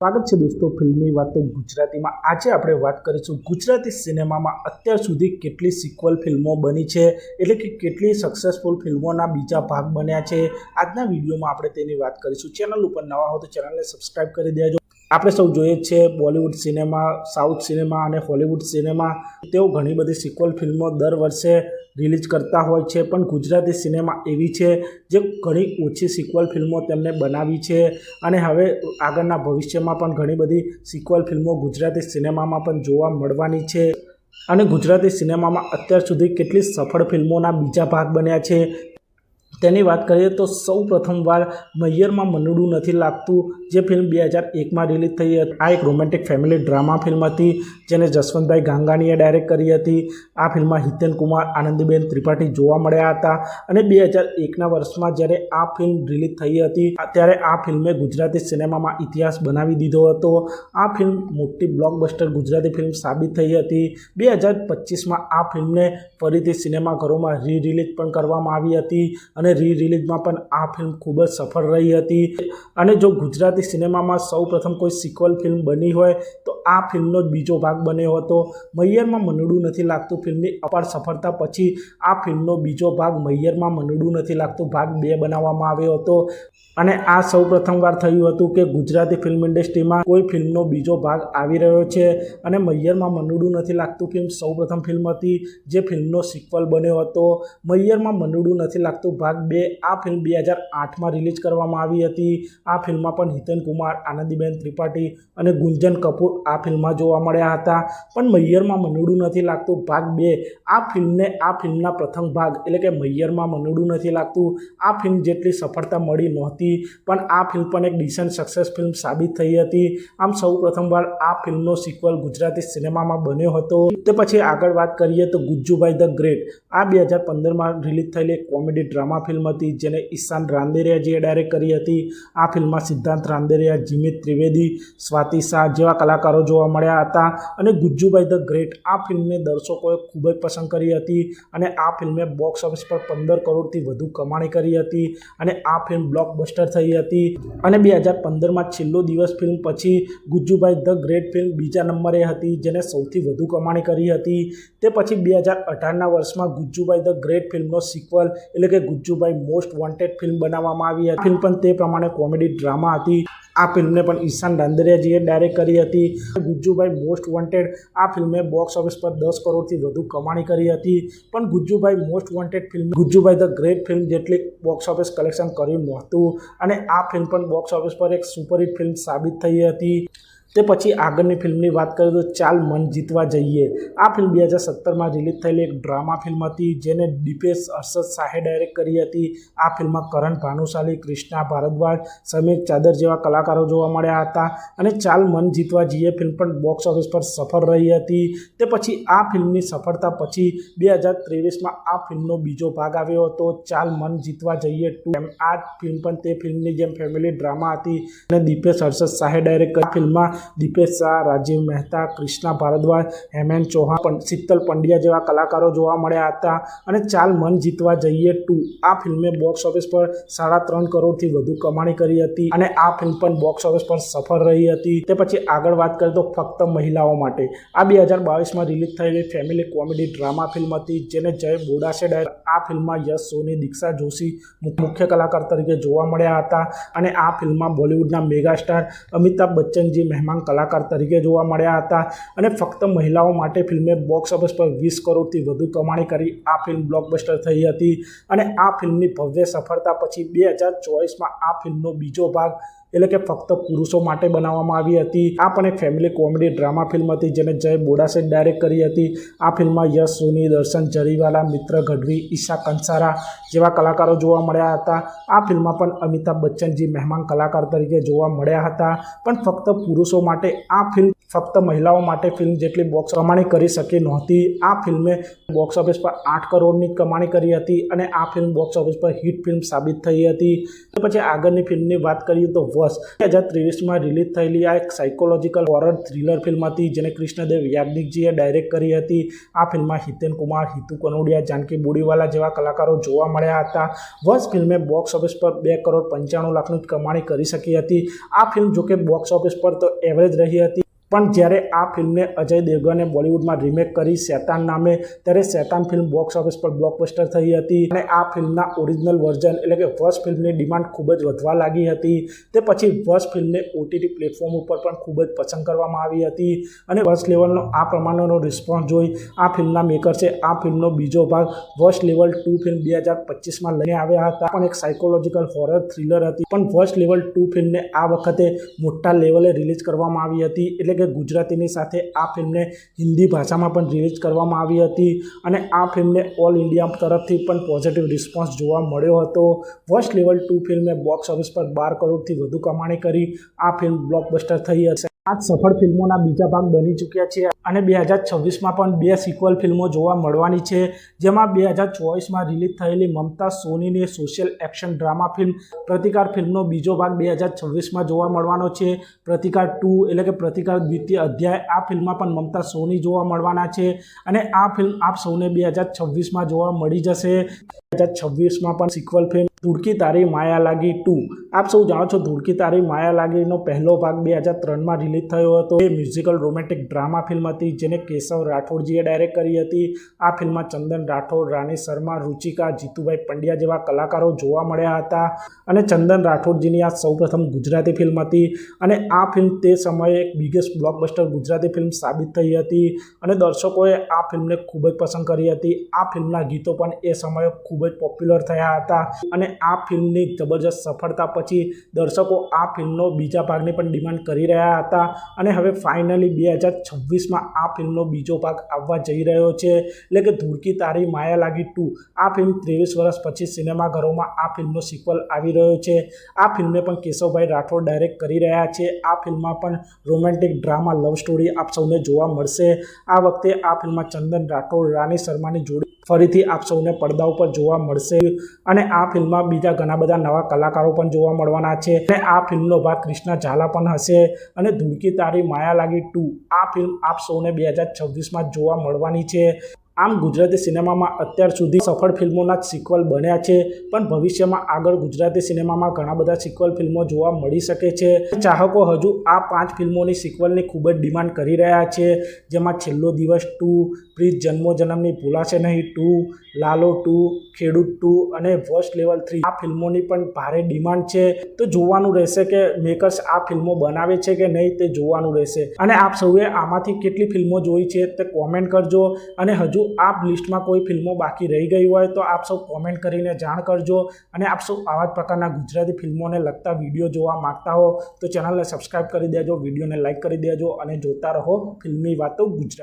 સ્વાગત છે દોસ્તો ફિલ્મની વાતો ગુજરાતીમાં। આજે આપણે વાત કરીશું ગુજરાતી સિનેમામાં અત્યાર સુધી કેટલી સિક્વલ ફિલ્મો બની છે, એટલે કે કેટલી સક્સેસફુલ ફિલ્મોના બીજા ભાગ બન્યા છે। આજના વિડીયોમાં આપણે તેની વાત કરીશું। ચેનલ ઉપર નવા હો તો ચેનલને સબસ્ક્રાઇબ કરી દેજો। આપણે સૌ જોઈએ છે બોલિવૂડ સિનેમા, સાઉથ સિનેમા અને હોલિવૂડ સિનેમા તેઓ ઘણી બધી સિક્વલ ફિલ્મો દર વર્ષે રિલીઝ કરતા હોય છે, પણ ગુજરાતી સિનેમા એવી છે જે ઘણી ઓછી સિક્વલ ફિલ્મો તેમને બનાવી છે અને હવે આગળના ભવિષ્યમાં પણ ઘણી બધી સિક્વલ ફિલ્મો ગુજરાતી સિનેમામાં પણ જોવા મળવાની છે। અને ગુજરાતી સિનેમામાં અત્યાર સુધી કેટલી સફળ ફિલ્મોના બીજા ભાગ બન્યા છે તેની વાત કરીએ તો સૌ પ્રથમવાર મૈયરમાં મનડું નથી લાગતું જે ફિલ્મ 2001માં રિલીઝ થઈ હતી। આ એક રોમેન્ટિક ફેમિલી ડ્રામા ફિલ્મ હતી જેને જસવંતભાઈ ગાંગાણીએ ડાયરેક્ટ કરી હતી। આ ફિલ્મમાં હિતેન કુમાર, આનંદીબેન ત્રિપાઠી જોવા મળ્યા હતા અને 2001ના વર્ષમાં જ્યારે આ ફિલ્મ રિલીઝ થઈ હતી ત્યારે આ ફિલ્મે ગુજરાતી સિનેમામાં ઇતિહાસ બનાવી દીધો હતો। આ ફિલ્મ મોટી બ્લોકબસ્ટર ગુજરાતી ફિલ્મ સાબિત થઈ હતી। 2025માં આ ફિલ્મને ફરીથી સિનેમાઘરોમાં રિલીઝ પણ કરવામાં આવી હતી અને રિલીઝમાં પણ આ ફિલ્મ ખૂબ જ સફળ રહી હતી। અને જો ગુજરાતી સિનેમામાં સૌ પ્રથમ કોઈ સિક્વલ ફિલ્મ બની હોય તો આ ફિલ્મનો જ બીજો ભાગ બન્યો હતો। મૈયરમાં મનડું નથી લાગતું ફિલ્મની અપાર સફળતા પછી આ ફિલ્મનો બીજો ભાગ મૈયરમાં મનડું નથી લાગતું ભાગ 2 બનાવવામાં આવ્યો હતો અને આ સૌ પ્રથમવાર થયું હતું કે ગુજરાતી ફિલ્મ ઇન્ડસ્ટ્રીમાં કોઈ ફિલ્મનો બીજો ભાગ આવી રહ્યો છે અને મૈયરમાં મનડું નથી લાગતું ફિલ્મ સૌ પ્રથમ ફિલ્મ હતી જે ફિલ્મનો સિક્વલ બન્યો હતો। મૈયરમાં મનડું નથી લાગતું ભાગ 2 આ ફિલ્મ 2008માં રિલીઝ કરવામાં આવી હતી। આ ફિલ્મમાં પણ હિતેન કુમાર, આનંદીબેન ત્રિપાઠી અને ગુંજન કપૂર આ ફિલ્મમાં જોવા મળ્યા હતા। પણ મૈયરમાં મનડું નથી લાગતું ભાગ 2 આ ફિલ્મના પ્રથમ ભાગ એટલે કે મૈયરમાં મનડું નથી લાગતું આ ફિલ્મ જેટલી સફળતા મળી નહોતી, પણ આ ફિલ્મ પણ એક ડિસન્ટ સક્સેસ ફિલ્મ સાબિત થઈ હતી। આમ સૌ પ્રથમવાર આ ફિલ્મનો સિક્વલ ગુજરાતી સિનેમામાં બન્યો હતો। તે પછી આગળ વાત કરીએ તો ગુજ્જુભાઈ ધ ગ્રેટ આ 2015માં રિલીઝ થયેલી એક કોમેડી ડ્રામા ફિલ્મ હતી જેને ઈશાન રાંદેરિયાજીએ ડાયરેક્ટ કરી હતી। આ ફિલ્મમાં સિદ્ધાંત રાંદેરિયા, જીમિત ત્રિવેદી, સ્વાતિ શાહ જેવા કલાકારો જોવા મળ્યા હતા અને ગુજ્જુભાઈ ધ ગ્રેટ આ ફિલ્મને દર્શકોએ ખૂબ જ પસંદ કરી હતી અને આ ફિલ્મે બોક્સ ઓફિસ પર 15 કરોડથી વધુ કમાણી કરી હતી અને આ ફિલ્મ બ્લોકબસ્ટર થઈ હતી। અને 2015માં છેલ્લો દિવસ ફિલ્મ પછી ગુજ્જુભાઈ ધ ગ્રેટ ફિલ્મ બીજા નંબરે હતી જેને સૌથી વધુ કમાણી કરી હતી। તે પછી 2018ના વર્ષમાં ગુજ્જુભાઈ ધ ગ્રેટ ફિલ્મનો સિક્વલ એટલે કે ગુજ્જુભાઈ મોસ્ટ વોન્ટેડ ફિલ્મ બનાવવામાં આવી હતી। ફિલ્મ પણ તે પ્રમાણે કોમેડી ડ્રામા હતી। આ ફિલ્મને પણ ઈશાન રાંદેરિયાજીએ ડાયરેક્ટ કરી હતી। ગુજ્જુભાઈ મોસ્ટ વોન્ટેડ આ ફિલ્મે બોક્સ ઓફિસ પર 10 કરોડથી વધુ કમાણી કરી હતી, પણ Gujjubhai most wanted film Gujjubhai the great film જેટલી બોક્સ ઓફિસ કલેક્શન કર્યું નહોતું અને આ ફિલ્મ પણ બોક્સ ઓફિસ પર એક સુપરહિટ ફિલ્મ સાબિત થઈ હતી। તે પછી આગળની ફિલ્મની વાત કરીએ તો ચાલ મન જીતવા જઈએ આ ફિલ્મ 2017માં રિલીઝ થયેલી એક ડ્રામા ફિલ્મ હતી જેને દીપેશ હર્ષદ શાહે ડાયરેક્ટ કરી હતી। આ ફિલ્મમાં કરણ ભાનુશાલી, કૃષ્ણા ભારદ્વાજ, સમીર ચાદર જેવા કલાકારો જોવા મળ્યા હતા અને ચાલ મન જીતવા જઈએ ફિલ્મ પણ બોક્સ ઓફિસ પર સફળ રહી હતી। તે પછી આ ફિલ્મની સફળતા પછી 2023માં આ ફિલ્મનો બીજો ભાગ આવ્યો હતો ચાલ મન જીતવા જઈએ 2। આ ફિલ્મ પણ તે ફિલ્મની જેમ ફેમિલી ડ્રામા હતી અને દીપેશ હર્ષદ શાહે ડાયરેક્ટ કરી ફિલ્મમાં દીપેશ શાહ, રાજીવ મહેતા, કૃષ્ણા ભારદ્વાજ, હેમેન ચૌહાણ, શીતલ પંડ્યા જેવા કલાકારો જોવા મળ્યા હતા અને ચાલ મન જીતવા જઈએ 2 આ ફિલ્મે બોક્સ ઓફિસ પર 3.5 કરોડથી વધુ કમાણી કરી હતી અને આ ફિલ્મ પણ બોક્સ ઓફિસ પર સફળ રહી હતી। તે પછી આગળ વાત કરીએ તો ફક્ત મહિલાઓ માટે આ 2022માં રિલીઝ થયેલી ફેમિલી કોમેડી ડ્રામા ફિલ્મ હતી જેને જય બોડાસે ડાયરેક્ટ આ ફિલ્મમાં યશ સોની, દીક્ષા જોશી મુખ્ય કલાકાર તરીકે જોવા મળ્યા હતા અને આ ફિલ્મમાં બોલિવૂડના મેગા સ્ટાર અમિતાભ બચ્ચનજી મહેમાન કલાકાર તરીકે જોવા મળ્યા હતા અને ફક્ત મહિલાઓ માટે ફિલ્મે બોક્સ ઓફિસ પર 20 કરોડથી વધુ કમાણી કરી આ ફિલ્મ બ્લોકબસ્ટર થઈ હતી અને આ ફિલ્મની ભવ્ય સફળતા પછી 2024માં આ ફિલ્મનો બીજો ભાગ એટલે કે ફક્ત પુરુષો માટે બનાવવામાં આવી હતી। આ પણ એક ફેમિલી કોમેડી ડ્રામા ફિલ્મ હતી જેને જય બોડાસે ડાયરેક્ટ કરી હતી। આ ફિલ્મમાં યશ સોની, દર્શન જરીવાલા, મિત્ર ગઢવી, ઈશા કંસારા જેવા કલાકારો જોવા મળ્યા હતા। આ ફિલ્મમાં પણ અમિતાભ બચ્ચનજી મહેમાન કલાકાર તરીકે જોવા મળ્યા હતા, પણ ફક્ત પુરુષો માટે આ ફિલ્મ ફક્ત મહિલાઓ માટે ફિલ્મ જેટલી બોક્સ કમાણી કરી શકી નહોતી। આ ફિલ્મે બોક્સ ઓફિસ પર 8 કરોડની કમાણી કરી હતી અને આ ફિલ્મ બોક્સ ઓફિસ પર હિટ ફિલ્મ સાબિત થઈ હતી। તો પછી આગળની ફિલ્મની વાત કરીએ તો વશ 2023માં રિલીઝ થયેલી આ એક સાયકોલોજીકલ હોરર થ્રિલર ફિલ્મ હતી, જેને કૃષ્ણદેવ યાજ્ઞિકજીએ ડાયરેક્ટ કરી હતી. આ ફિલ્મમાં હિતેન કુમાર, હિતુ કનોડિયા, જાનકી બુડીવાલા જેવા કલાકારો જોવા મળ્યા હતા. વશ ફિલ્મે બોક્સ ઓફિસ પર 2,95,00,000 કમાણી કરી શકી હતી. આ ફિલ્મ જોકે બોક્સ ઓફિસ પર તો એવરેજ રહી હતી, પણ જ્યારે આ ફિલ્મને અજય દેવગણે બોલિવૂડમાં રીમેક કરી શેતાન નામે, ત્યારે શેતાન ફિલ્મ બોક્સ ઓફિસ પર બ્લોકબસ્ટર થઈ હતી અને આ ફિલ્મના ઓરિજિનલ વર્ઝન એટલે કે વશ ફિલ્મની ડિમાન્ડ ખૂબ જ વધવા લાગી હતી. તે પછી વશ ફિલ્મને ઓટીટી પ્લેટફોર્મ ઉપર પણ ખૂબ જ પસંદ કરવામાં આવી હતી અને વશ લેવલનો આ પ્રમાણેનો રિસ્પોન્સ જોઈ આ ફિલ્મના મેકર્સે આ ફિલ્મનો બીજો ભાગ વશ લેવલ 2 ફિલ્મ 2025માં લઈને આવ્યા હતા. પણ એક સાયકોલોજીકલ હોરર થ્રિલર હતી, પણ વશ લેવલ 2 ફિલ્મને આ વખતે મોટા લેવલે રિલીઝ કરવામાં આવી હતી. એટલે કે ગુજરાતીની સાથે આ ફિલ્મને હિન્દી ભાષામાં પણ રિલીઝ કરવામાં આવી હતી અને આ ફિલ્મને ઓલ ઇન્ડિયા તરફથી પણ પોઝિટિવ રિસ્પોન્સ જોવા મળ્યો હતો. વશ લેવલ 2 ફિલ્મે બોક્સ ઓફિસ પર 12 કરોડથી વધુ કમાણી કરી આ ફિલ્મ બ્લોકબસ્ટર થઈ હશે. આ સફળ ફિલ્મોના બીજા ભાગ બની ચૂક્યા છે અને 2026માં પણ 2 સિક્વલ ફિલ્મો જોવા મળવાની છે, જેમાં 2024માં રિલીઝ થયેલી મમતા સોનીની સોશિયલ એક્શન ડ્રામા ફિલ્મ પ્રતિકાર ફિલ્મનો બીજો ભાગ 2026માં જોવા મળવાનો છે. પ્રતિકાર 2 એટલે કે પ્રતિકાર દ્વિતીય અધ્યાય, આ ફિલ્મમાં પણ મમતા સોની જોવા મળવાના છે અને આ ફિલ્મ આપ સૌને 2026માં જોવા મળી જશે. 2026માં પણ સિક્વલ ફિલ્મ ધૂળકી તારી માયા લાગી 2. આપ સૌ જાણો છો ધૂળકી તારી માયા લાગીનો પહેલો ભાગ 2003માં રિલીઝ થયો હતો. એ મ્યુઝિકલ રોમેન્ટિક ડ્રામા ફિલ્મ હતી, જેને કેશવ રાઠોડજીએ ડાયરેક્ટ કરી હતી. આ ફિલ્મમાં ચંદન રાઠોડ, રાની શર્મા, રુચિકા, જીતુભાઈ પંડ્યા જેવા કલાકારો જોવા મળ્યા હતા અને ચંદન રાઠોડજીની આ સૌપ્રથમ ગુજરાતી ફિલ્મ હતી અને આ ફિલ્મ તે સમયે એક બિગેસ્ટ બ્લોકબસ્ટર ગુજરાતી ફિલ્મ સાબિત થઈ હતી અને દર્શકોએ આ ફિલ્મને ખૂબ જ પસંદ કરી હતી. આ ફિલ્મના ગીતો પણ એ સમયે ખૂબ જ પોપ્યુલર થયા હતા અને આ ફિલ્મની જબરજસ્ત સફળતા પછી દર્શકો આ ફિલ્મનો બીજા ભાગની પણ ડિમાન્ડ કરી રહ્યા હતા અને હવે ફાઇનલી 2026માં આ ફિલ્મનો બીજો ભાગ આવવા જઈ રહ્યો છે, એટલે કે ધૂળકી તારી માયા લાગી 2. આ ફિલ્મ 23 વર્ષ પછી સિનેમાઘરોમાં આ ફિલ્મનો સિક્વલ આવી રહ્યો છે. આ ફિલ્મને પણ કેશવભાઈ રાઠોડ ડાયરેક્ટ કરી રહ્યા છે. આ ફિલ્મમાં પણ રોમેન્ટિક ડ્રામા લવ સ્ટોરી આપ સૌને જોવા મળશે. આ વખતે આ ફિલ્મમાં ચંદન રાઠોડ, રાની શર્માની જોડી ફરીથી આપ સૌને પડદા ઉપર જોવા મળશે અને આ ફિલ્મમાં બીજા ઘણા બધા નવા કલાકારો પણ જોવા મળવાના છે અને આ ફિલ્મનો ભાગ કૃષ્ણા ઝાલા પણ હશે અને ધૂળકી તારી માયા લાગી 2 આ ફિલ્મ આપ સૌને 2026માં જોવા મળવાની છે. આમ ગુજરાતી સિનેમામાં અત્યાર સુધી સફળ ફિલ્મોના જ સિક્વલ બન્યા છે, પણ ભવિષ્યમાં આગળ ગુજરાતી સિનેમામાં ઘણા બધા સિક્વલ ફિલ્મો જોવા મળી શકે છે. ચાહકો હજુ આ 5 ફિલ્મોની સિક્વલની ખૂબ જ ડિમાન્ડ કરી રહ્યા છે, જેમાં છેલ્લો દિવસ 2, પ્રીત જન્મો જન્મની ભૂલાશે નહીં 2, લાલો 2, ખેડૂત 2 અને વશ લેવલ 3 આ ફિલ્મોની પણ ભારે ડિમાન્ડ છે. તો જોવાનું રહેશે કે મેકર્સ આ ફિલ્મો બનાવે છે કે નહીં, તે જોવાનું રહેશે. અને આપ સૌએ આમાંથી કેટલી ફિલ્મો જોઈ છે તે કોમેન્ટ કરજો અને હજુ આ લિસ્ટમાં કોઈ ફિલ્મો બાકી રહી ગઈ હોય તો આપ સૌ કોમેન્ટ કરીને જાણ કરજો અને આપ સૌ આવા જ પ્રકારના ગુજરાતી ફિલ્મોને લગતા વિડીયો જોવા માંગતા હો તો ચેનલને સબસ્ક્રાઈબ કરી દેજો, વિડીયોને લાઇક કરી દેજો અને જોતા રહો ફિલ્મી વાતો ગુજરાત.